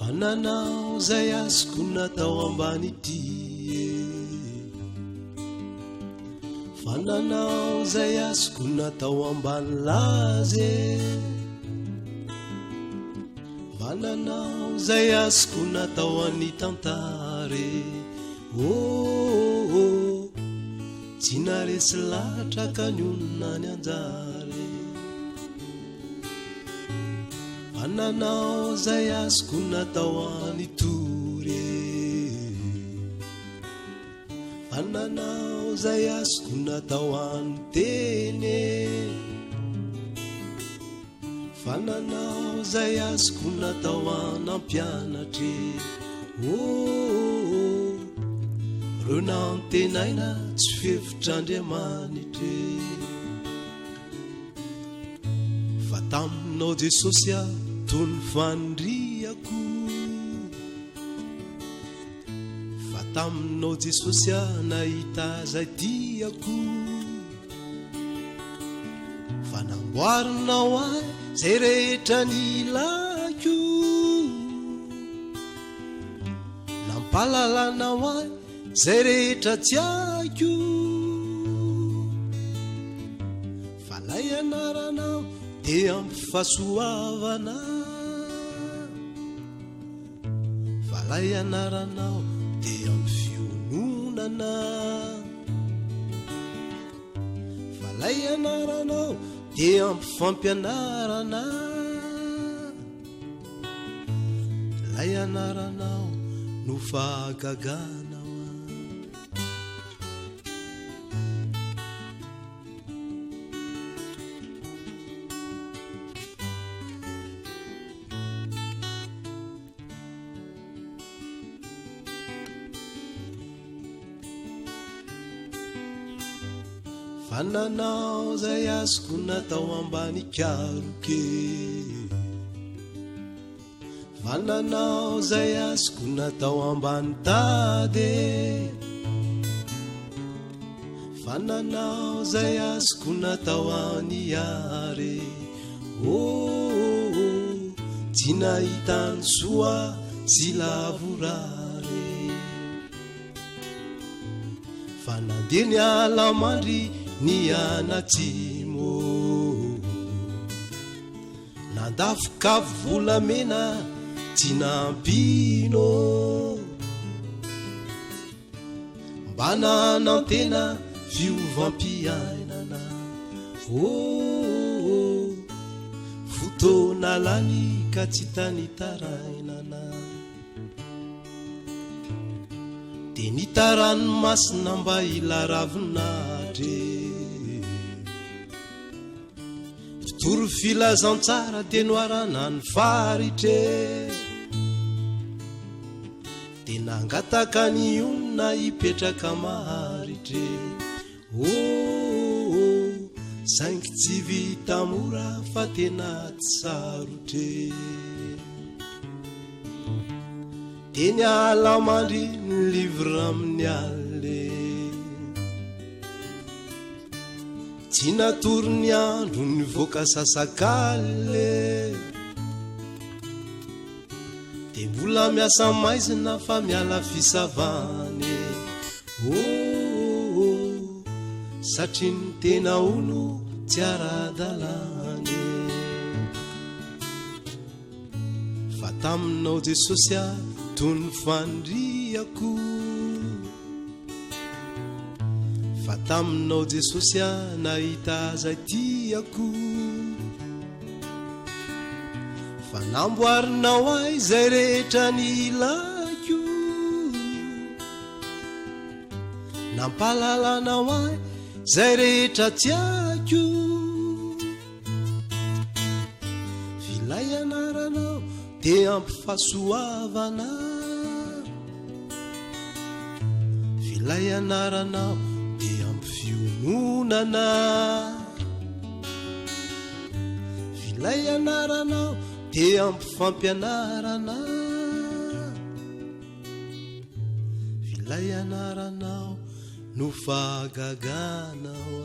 Fananao zay azoko natao ambany ity, fananao zay azoko natao ambany laze, fananao zay azoko natao any tantare. Oh, tsy naresy latra ka nyonona ny anjare. Fananao zay azoko natao any tore, fananao zay azoko natao any tene, fananao zay azoko natao any ampianatre. Oh, reo nantenaina tsy fevitr'Andriamanitra, fa taminao Jesosy aho tony fandriako, fa taminao Jesosy aho nahita zay tiako, fa namboarinao ahy zay rehetra ny ilako, nampalalanao ahy zay rehetra tsy aiko, fa lay anaranao dia ampy fahasoavana, fa lay anaranao dia ampy fiononana, fa lay anaranao dia ampy fampianarana, lay anaranao no fahagaganao. Fananao zay azoko natao ambany karoke, fananao zay azoko natao ambany tade, fananao zay azoko natao any are. Oh, tsy nahita ny soa sy lavorare, fa nandeha ny alamandry ny anatsimo, nandafoka volamena tsy nampino, mba nanantena fiovampiainana. Oh, fotoana lany ka tsy tany tarainana, de nitarany masina mba ilaravinatre, toro filazantsara tenoarana ny faritre, de nangataka ny olona hipetraka maharitre. Oh, saingy tsy vita mora fa tena tsy sarotre, teny alamandry ny livre amin'ny alle, tsy natory ny andro ny voaka sasakale, de mbola miasa maizina fa miala fisavany. Oh, satria ny tena ono tsy ara-dalany, fa taminao Jesosy aho tony fandriako, fa taminao Jesosy aho nahita zay tiako, fa namboarinao ahy zay rehetra ny ilako, nampalalanao ahy zay rehetra tsy aiko, filay anaranao dia ampy fahasoavana, filay anaranao dia ampy fiononana, filay anaranao dia ampy fampianarana, filay anaranao no fahagaganao.